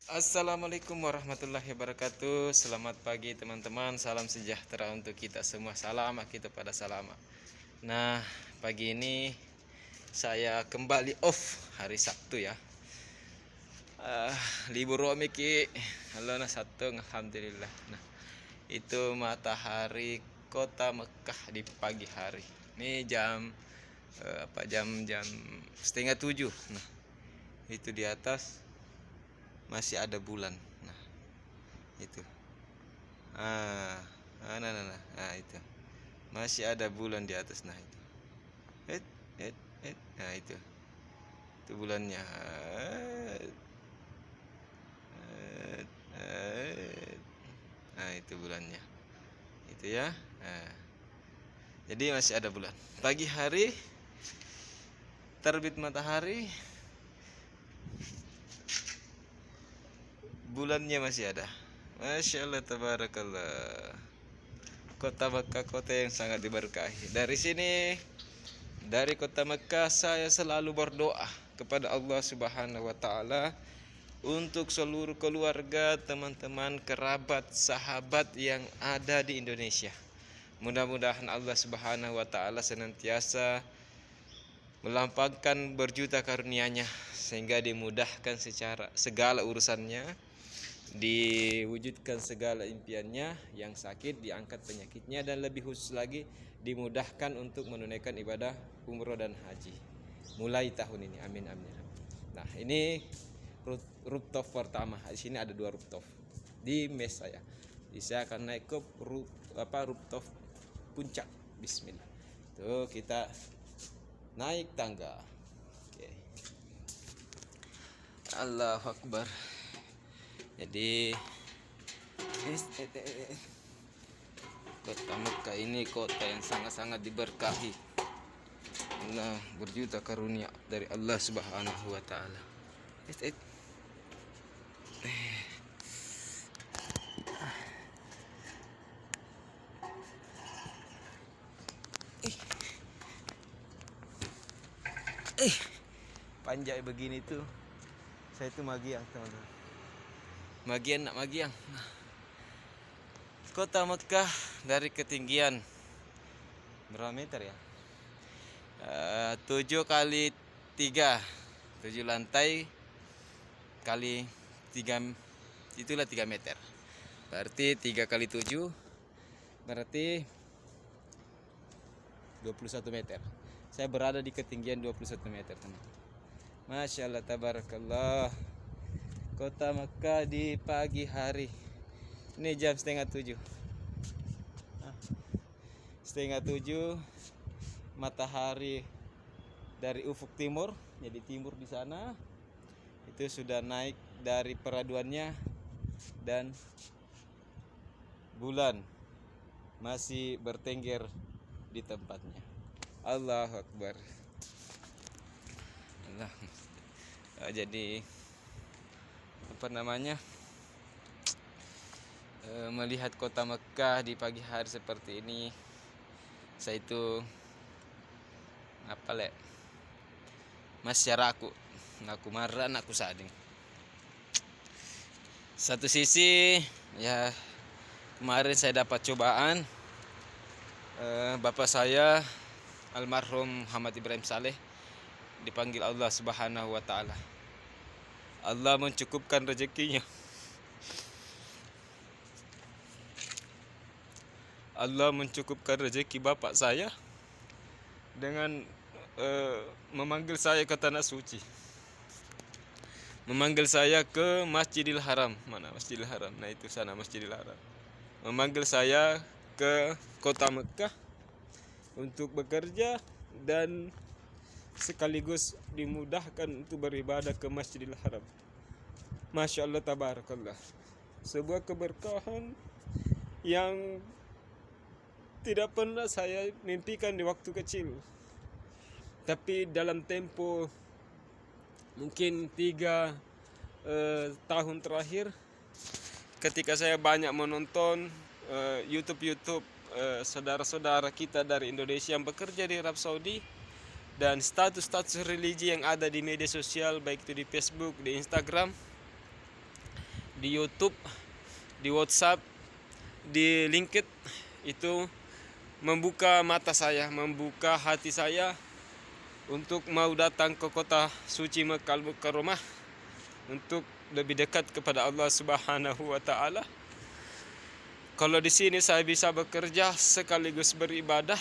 Assalamualaikum warahmatullahi wabarakatuh. Selamat pagi teman-teman. Salam sejahtera untuk kita semua. Salam kita pada salama. Nah, pagi ini saya kembali off hari Sabtu ya. Libur romi ki. Halo nah Sabtu alhamdulillah. Nah, itu matahari kota Mekah di pagi hari. Ini jam jam setengah tujuh. Nah, itu di atas masih ada bulan. Nah, itu. Ah, nah itu. Masih ada bulan di atas. Nah itu. Et, Nah itu. Itu bulannya. Et, et. Nah itu bulannya. Itu ya. Nah, jadi masih ada bulan. Pagi hari terbit matahari, bulannya masih ada. Masya Allah tabarakallah. Kota Mekah kota yang sangat diberkahi. Dari kota Mekah saya selalu berdoa kepada Allah Subhanahu wa taala untuk seluruh keluarga, teman-teman, kerabat, sahabat yang ada di Indonesia. Mudah-mudahan Allah Subhanahu wa taala senantiasa melampangkan berjuta karunia-Nya sehingga dimudahkan secara segala urusannya, diwujudkan segala impiannya, yang sakit diangkat penyakitnya, dan lebih khusus lagi dimudahkan untuk menunaikan ibadah umroh dan haji mulai tahun ini. Amin amin. Nah, ini rooftop pertama. Di sini ada 2 rooftop di mes saya. Jadi saya akan naik ke rooftop puncak. Bismillah. Tuh kita naik tangga. Oke. Allahu Akbar. Jadi kota Mekah ini kota yang sangat-sangat diberkahi. Nah, berjuta karunia dari Allah Subhanahu wa taala. Panjai begini tuh. Saya tuh magiang, teman-teman. Magiang. Kota Mekah dari ketinggian berapa meter ya? 7 kali 3, 7 lantai kali 3, itulah 3 meter. Berarti 3 kali 7 berarti 21 meter. Saya berada di ketinggian 21 meter, teman. Masya Allah tabarakallah. Kota Mekah di pagi hari. Ini jam setengah 7. Setengah 7, matahari dari ufuk timur, jadi timur di sana itu sudah naik dari peraduannya, dan bulan masih bertengger di tempatnya. Allahu Akbar. Allah. Jadi melihat kota Mekah di pagi hari seperti ini, saya itu masyarakat aku marah aku sading. Satu sisi ya, kemarin saya dapat cobaan. Bapak saya almarhum Muhammad Ibrahim Saleh dipanggil Allah Subhanahu wa taala. Allah mencukupkan rezekinya. Allah mencukupkan rezeki bapak saya dengan memanggil saya ke tanah suci. Memanggil saya ke Masjidil Haram. Mana Masjidil Haram? Nah, itu sana Masjidil Haram. Memanggil saya ke kota Mekah untuk bekerja dan sekaligus dimudahkan untuk beribadah ke Masjidil Haram. Masya Allah tabarakallah. Sebuah keberkahan yang tidak pernah saya mimpikan di waktu kecil. Tapi dalam tempo mungkin 3 tahun terakhir, ketika saya banyak menonton YouTube saudara-saudara kita dari Indonesia yang bekerja di Arab Saudi, dan status religi yang ada di media sosial, baik itu di Facebook, di Instagram, di YouTube, di WhatsApp, di LinkedIn, itu membuka mata saya, membuka hati saya untuk mau datang ke kota suci Mekkah Mukarramah untuk lebih dekat kepada Allah Subhanahu wa taala. Kalau di sini saya bisa bekerja sekaligus beribadah,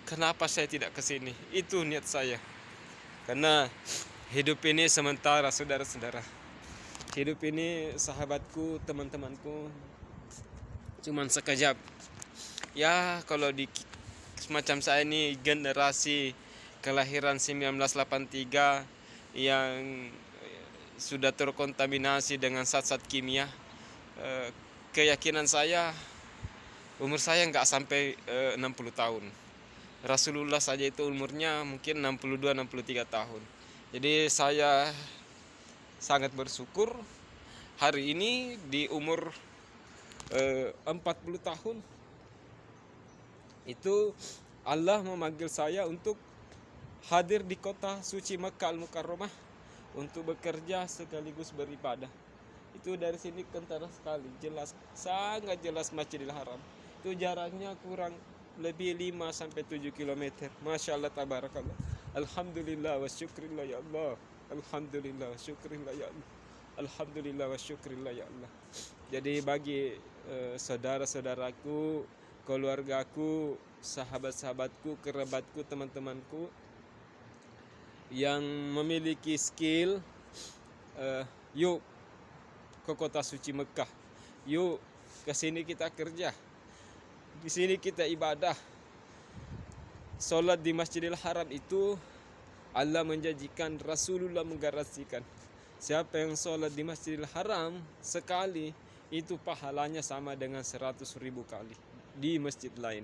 kenapa saya tidak ke sini? Itu niat saya. Karena hidup ini sementara, saudara-saudara. Hidup ini, sahabatku, teman-temanku, cuman sekejap. Ya, kalau di semacam saya ini generasi kelahiran 1983 yang sudah terkontaminasi dengan zat-zat kimia, keyakinan saya umur saya nggak sampai 60 tahun. Rasulullah saja itu umurnya mungkin 62-63 tahun. Jadi saya sangat bersyukur hari ini di umur 40 tahun itu Allah memanggil saya untuk hadir di kota suci Mekkah Al-Mukarramah untuk bekerja sekaligus beribadah. Itu dari sini kentara sekali, jelas, sangat jelas Masjidil Haram. Itu jaraknya kurang lebih 5-7 km. Masya Allah, tabarakallah. Alhamdulillah wa syukrillah ya Allah. Alhamdulillah wa syukrillah ya Allah. Alhamdulillah wa syukrillah ya Allah. Jadi bagi saudara-saudaraku, keluargaku, sahabat-sahabatku, kerabatku, teman-temanku yang memiliki skill, yuk ke kota suci Mekah, yuk ke sini kita kerja, di sini kita ibadah. Solat di Masjidil Haram itu Allah menjanjikan, Rasulullah menggarasikan, siapa yang solat di Masjidil Haram sekali itu pahalanya sama dengan 100.000 kali di masjid lain.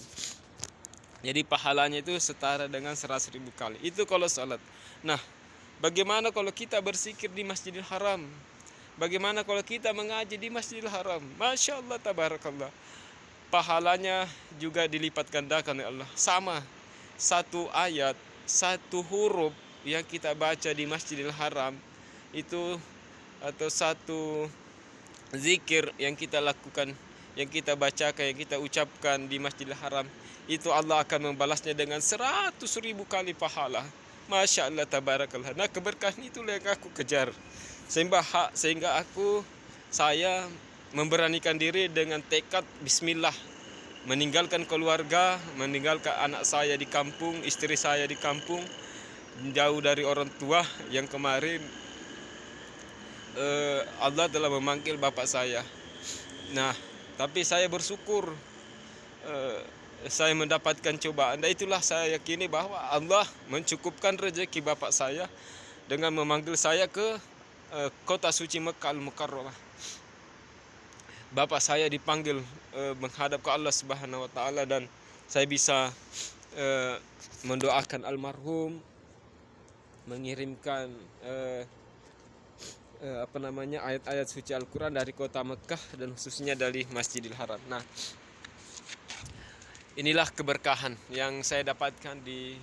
Jadi pahalanya itu setara dengan 100.000 kali. Itu kalau sholat. Nah, bagaimana kalau kita berzikir di Masjidil Haram? Bagaimana kalau kita mengaji di Masjidil Haram? Masya Allah, tabarakallah. Pahalanya juga dilipat gandakan oleh Allah. Sama, satu ayat, satu huruf yang kita baca di Masjidil Haram itu, atau satu zikir yang kita lakukan, yang kita bacakan, yang kita ucapkan di Masjidil Haram, itu Allah akan membalasnya dengan 100.000 kali pahala. Masya Allah, tabarakallah. Nah, keberkahan itulah yang aku kejar, sehingga saya memberanikan diri dengan tekad bismillah, meninggalkan keluarga, meninggalkan anak saya di kampung, istri saya di kampung, jauh dari orang tua yang kemarin Allah telah memanggil bapak saya. Nah, tapi saya bersyukur saya mendapatkan cobaan. Dan itulah saya yakini bahwa Allah mencukupkan rezeki bapak saya dengan memanggil saya ke kota suci Mekkah Al-Mukarramah. Bapak saya dipanggil menghadap ke Allah Subhanahu wa taala, dan saya bisa mendoakan almarhum, mengirimkan ayat-ayat suci Al-Quran dari kota Mekah dan khususnya dari Masjidil Haram. Nah, inilah keberkahan yang saya dapatkan di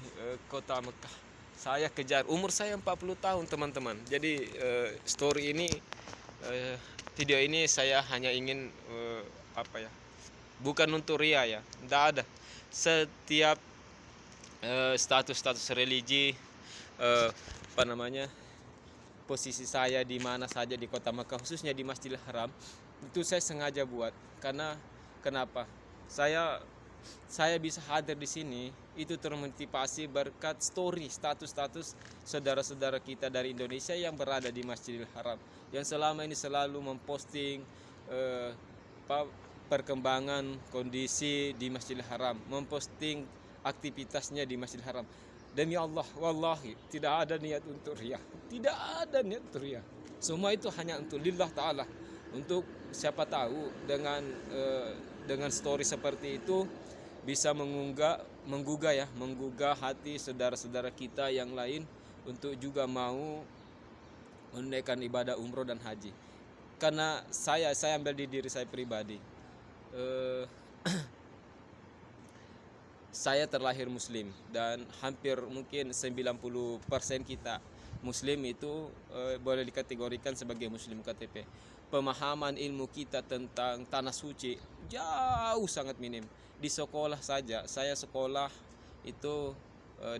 kota Mekah. Saya kejar, umur saya 40 tahun teman-teman. Jadi story ini, video ini saya hanya ingin bukan untuk ria ya, tidak ada. Setiap status religi, posisi saya di mana saja di kota Mekah, khususnya di Masjidil Haram, itu saya sengaja buat. Karena kenapa? Saya bisa hadir di sini itu termotivasi berkat story, status saudara-saudara kita dari Indonesia yang berada di Masjidil Haram, yang selama ini selalu memposting perkembangan kondisi di Masjidil Haram, memposting aktivitasnya di Masjidil Haram. Demi Allah, wallahi tidak ada niat untuk riya, tidak ada niat untuk riya. Semua itu hanya untuk lillah ta'ala. Untuk siapa tahu dengan story seperti itu bisa menggugah hati saudara-saudara kita yang lain untuk juga mau menunaikan ibadah umroh dan haji. Karena saya ambil di diri saya pribadi, saya terlahir muslim, dan hampir mungkin 90% kita muslim itu boleh dikategorikan sebagai muslim KTP. pemahaman ilmu kita tentang tanah suci jauh sangat minim. Di sekolah saja, saya sekolah itu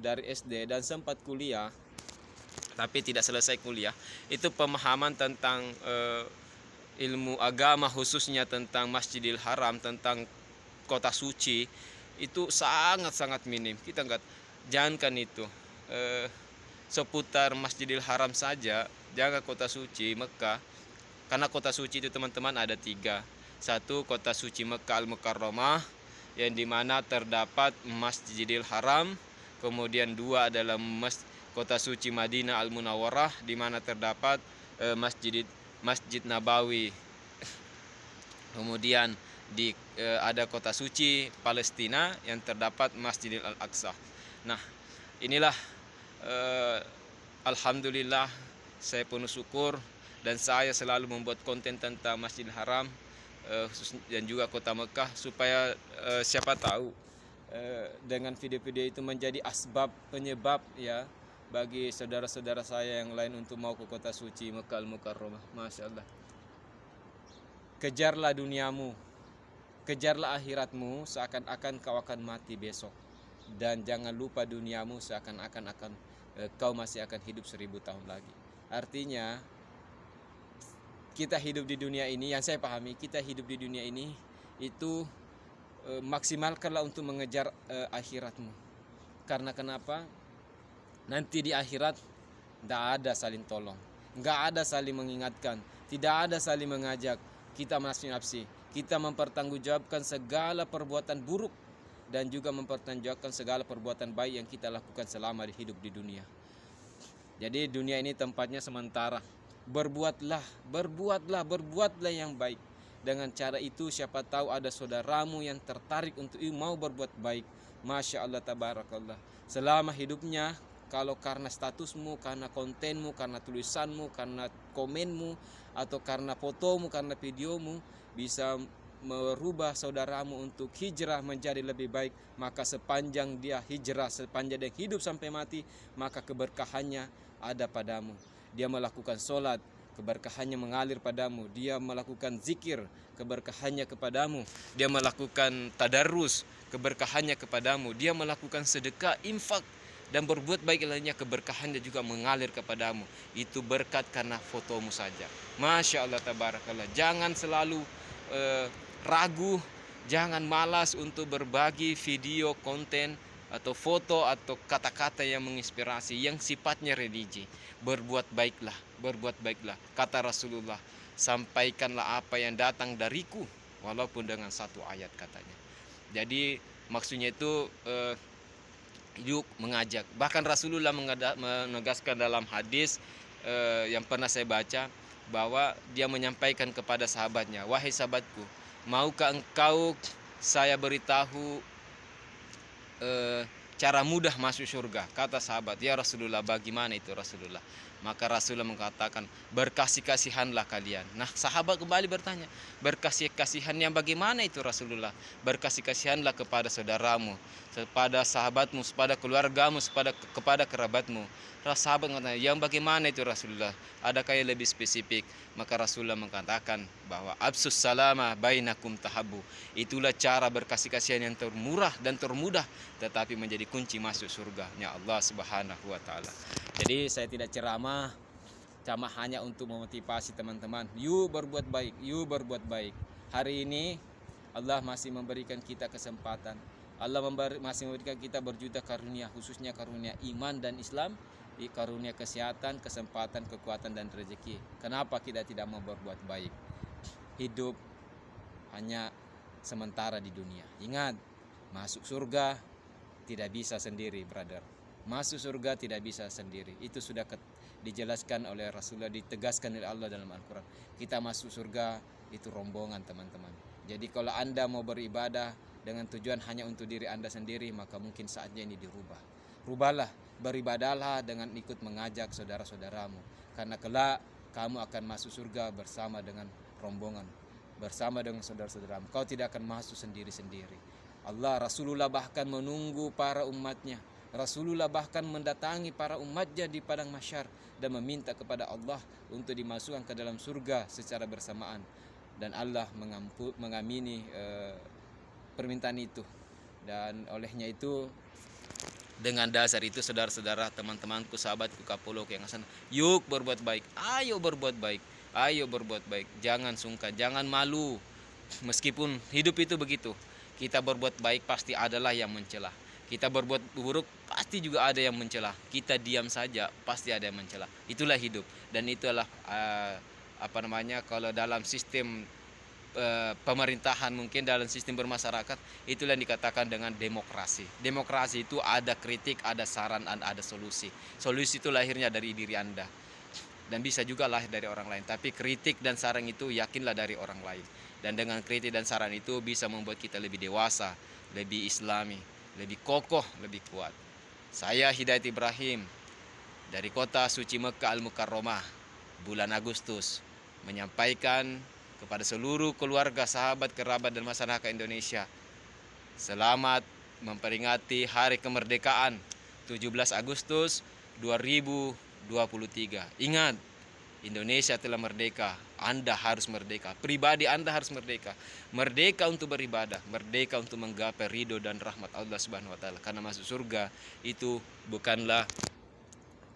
dari SD dan sempat kuliah, tapi tidak selesai kuliah. Itu pemahaman tentang ilmu agama, khususnya tentang Masjidil Haram, tentang kota suci, itu sangat-sangat minim. Kita enggak, jangankan itu, seputar Masjidil Haram saja, jaga kota suci Mekah. Karena kota suci itu teman-teman ada 3. Satu, kota suci Mekah Al-Mukarramah, yang dimana terdapat Masjidil Haram. Kemudian 2 adalah kota suci Madinah Al-Munawwarah, di mana terdapat Masjid Nabawi. Kemudian ada kota suci Palestina yang terdapat Masjidil Al-Aqsa. Nah, inilah alhamdulillah, saya penuh syukur, dan saya selalu membuat konten tentang Masjidil Haram dan juga kota Mekah, supaya siapa tahu dengan video-video itu menjadi penyebab ya bagi saudara-saudara saya yang lain untuk mau ke kota suci Mekah Al-Mukarramah. Masya Allah. Kejarlah duniamu, kejarlah akhiratmu seakan-akan kau akan mati besok, dan jangan lupa duniamu seakan-akan kau masih akan hidup 1000 tahun lagi. Artinya kita hidup di dunia ini, yang saya pahami, kita hidup di dunia ini itu maksimalkanlah untuk mengejar akhiratmu. Karena kenapa? Nanti di akhirat tidak ada saling tolong, nggak ada saling mengingatkan, tidak ada saling mengajak. Kita masing-masing, kita mempertanggungjawabkan segala perbuatan buruk dan juga mempertanggungjawabkan segala perbuatan baik yang kita lakukan selama hidup di dunia. Jadi dunia ini tempatnya sementara. Berbuatlah yang baik. Dengan cara itu siapa tahu ada saudaramu yang tertarik untuk mau berbuat baik. Masya Allah, tabarakallah. Selama hidupnya, kalau karena statusmu, karena kontenmu, karena tulisanmu, karena komenmu, atau karena fotomu, karena videomu bisa merubah saudaramu untuk hijrah menjadi lebih baik, maka sepanjang dia hijrah, sepanjang dia hidup sampai mati, maka keberkahannya ada padamu. Dia melakukan sholat, keberkahannya mengalir padamu. Dia melakukan zikir, keberkahannya kepadamu. Dia melakukan tadarus, keberkahannya kepadamu. Dia melakukan sedekah, infak, dan berbuat baik lainnya, keberkahannya juga mengalir kepadamu. Itu berkat karena fotomu saja. Masya Allah, tabarakallah. Jangan selalu ragu, jangan malas untuk berbagi video, konten, atau foto, atau kata-kata yang menginspirasi, yang sifatnya religi. Berbuat baiklah. Kata Rasulullah, sampaikanlah apa yang datang dariku, walaupun dengan 1 ayat, katanya. Jadi maksudnya itu yuk mengajak. Bahkan Rasulullah menegaskan dalam hadis yang pernah saya baca, bahwa dia menyampaikan kepada sahabatnya, wahai sahabatku, maukah engkau saya beritahu cara mudah masuk surga? Kata sahabat, ya Rasulullah, bagaimana itu Rasulullah? Maka Rasulullah mengatakan, berkasih-kasihanlah kalian. Nah, sahabat kembali bertanya, berkasih-kasihan yang bagaimana itu Rasulullah? Berkasih-kasihanlah kepada saudaramu, kepada sahabatmu, kepada keluargamu, kepada kerabatmu. Sahabat mengatakan, yang bagaimana itu Rasulullah? Adakah yang lebih spesifik? Maka Rasulullah mengatakan bahwa absus salama bainakum tahabu. Itulah cara berkasih-kasihan yang termurah dan termudah, tetapi menjadi kunci masuk surganya Allah Subhanahu wa taala. Jadi saya tidak ceramah hanya untuk memotivasi teman-teman, yuk berbuat baik. Hari ini Allah masih memberikan kita kesempatan. Allah masih memberikan kita berjuta karunia, khususnya karunia iman dan Islam, karunia kesehatan, kesempatan, kekuatan, dan rezeki. Kenapa kita tidak mau berbuat baik? Hidup hanya sementara di dunia. Ingat, masuk surga tidak bisa sendiri, brother. Masuk surga tidak bisa sendiri. Itu sudah dijelaskan oleh Rasulullah, ditegaskan oleh Allah dalam Al-Quran. Kita masuk surga itu rombongan, teman-teman. Jadi kalau Anda mau beribadah dengan tujuan hanya untuk diri Anda sendiri, maka mungkin saatnya ini dirubah. Rubahlah, beribadahlah dengan ikut mengajak saudara-saudaramu. Karena kelak kamu akan masuk surga bersama dengan rombongan, bersama dengan saudara-saudaramu. Kau tidak akan masuk sendiri-sendiri. Rasulullah bahkan menunggu para umatnya Rasulullah bahkan mendatangi para umatnya di padang mahsyar dan meminta kepada Allah untuk dimasukkan ke dalam surga secara bersamaan, dan Allah mengamini permintaan itu. Dan olehnya itu, dengan dasar itu saudara-saudara, teman-temanku, sahabatku, kapolok yang sana, yuk berbuat baik, ayo berbuat baik, ayo berbuat baik, jangan sungkan, jangan malu. Meskipun hidup itu begitu, kita berbuat baik pasti adalah yang mencela, kita berbuat buruk pasti juga ada yang mencela, kita diam saja pasti ada yang mencela. Itulah hidup, dan itulah kalau dalam sistem pemerintahan, mungkin dalam sistem bermasyarakat, itulah yang dikatakan dengan demokrasi. Demokrasi itu ada kritik, ada saran, dan ada solusi. Solusi itu lahirnya dari diri Anda, dan bisa juga lahir dari orang lain. Tapi kritik dan saran itu yakinlah dari orang lain. Dan dengan kritik dan saran itu bisa membuat kita lebih dewasa, lebih islami, lebih kokoh, lebih kuat. Saya Hidayat Ibrahim dari kota suci Mekah Al-Mukarramah, bulan Agustus, menyampaikan kepada seluruh keluarga, sahabat, kerabat, dan masyarakat Indonesia, selamat memperingati Hari Kemerdekaan 17 Agustus 2023. Ingat, Indonesia telah merdeka, Anda harus merdeka, pribadi Anda harus merdeka. Merdeka untuk beribadah, merdeka untuk menggapai ridho dan rahmat Allah Subhanahu wa taala. Karena masuk surga itu bukanlah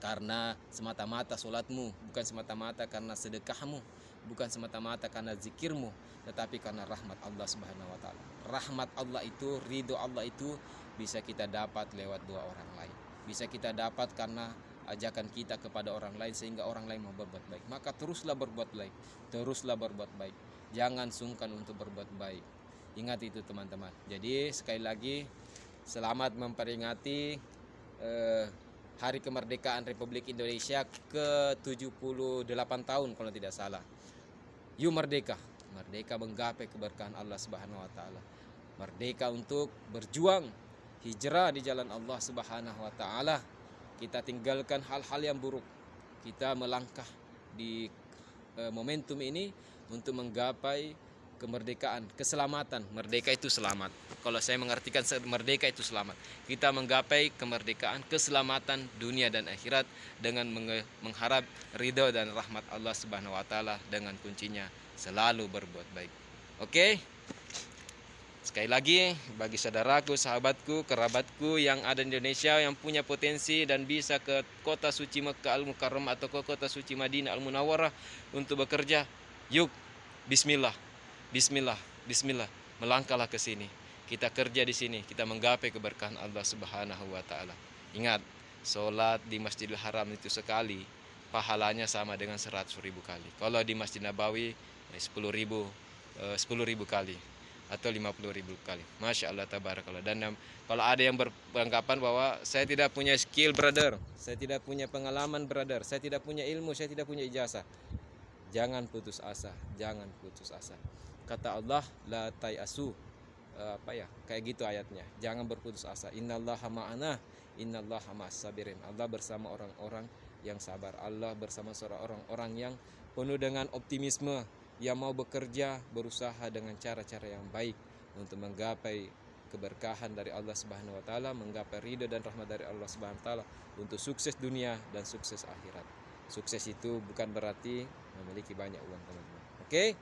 karena semata-mata sholatmu, bukan semata-mata karena sedekahmu, bukan semata-mata karena zikirmu, tetapi karena rahmat Allah Subhanahu wa taala. Rahmat Allah itu, ridho Allah itu bisa kita dapat lewat doa orang lain, bisa kita dapat karena ajakan kita kepada orang lain sehingga orang lain mau berbuat baik. Maka teruslah berbuat baik, teruslah berbuat baik, jangan sungkan untuk berbuat baik. Ingat itu teman-teman. Jadi sekali lagi, selamat memperingati Hari Kemerdekaan Republik Indonesia ke-78 tahun kalau tidak salah. Yuk merdeka, merdeka menggapai keberkahan Allah Subhanahu wa taala. Merdeka untuk berjuang, hijrah di jalan Allah Subhanahu wa taala. Kita tinggalkan hal-hal yang buruk. Kita melangkah di momentum ini untuk menggapai kemerdekaan, keselamatan. Merdeka itu selamat. Kalau saya mengartikan merdeka itu selamat, kita menggapai kemerdekaan, keselamatan dunia dan akhirat dengan mengharap ridho dan rahmat Allah Subhanahu wa taala, dengan kuncinya selalu berbuat baik. Oke? Sekali lagi, bagi saudaraku, sahabatku, kerabatku yang ada di Indonesia yang punya potensi dan bisa ke kota suci Mekah Al-Mukarramah atau ke kota suci Madinah Al-Munawwarah untuk bekerja, yuk bismillah. Bismillah, bismillah, melangkahlah ke sini. Kita kerja di sini, kita menggapai keberkahan Allah Subhanahu wa taala. Ingat, sholat di Masjidil Haram itu sekali, pahalanya sama dengan 100.000 kali. Kalau di Masjid Nabawi 10.000 kali atau 50.000 kali. Masya Allah, tabarakallah. Dan kalau ada yang beranggapan bahwa saya tidak punya skill, brother, saya tidak punya pengalaman, brother, saya tidak punya ilmu, saya tidak punya ijazah, jangan putus asa, jangan putus asa. Kata Allah, la tayasu, kayak gitu ayatnya, jangan berputus asa. Innallaha ma'ana, innallaha ma'as sabirin. Allah bersama orang-orang yang sabar. Allah bersama orang-orang yang penuh dengan optimisme, yang mau bekerja, berusaha dengan cara-cara yang baik untuk menggapai keberkahan dari Allah Subhanahu wa taala, menggapai ridho dan rahmat dari Allah Subhanahu wa taala, untuk sukses dunia dan sukses akhirat. Sukses itu bukan berarti memiliki banyak uang, teman-teman. Oke?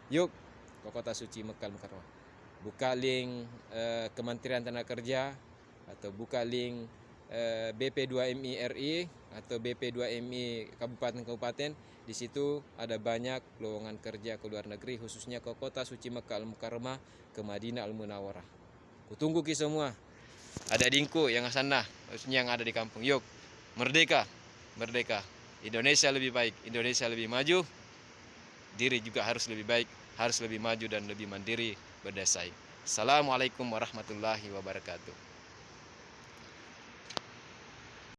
Yuk ke kota suci Mekah Al-Mukarramah. Buka link Kementerian Tenaga Kerja atau buka link BP2MI RI atau BP2MI kabupaten-kabupaten. Di situ ada banyak lowongan kerja ke luar negeri, khususnya ke kota suci Mekah Al-Mukarramah, ke Madinah Al-Munawwarah. Kutunggu ki semua. Ada dingku yang sana, khususnya yang ada di kampung. Yuk, merdeka, merdeka. Indonesia lebih baik, Indonesia lebih maju. Diri juga harus lebih baik, harus lebih maju dan lebih mandiri, berdaya saing. Assalamualaikum warahmatullahi wabarakatuh.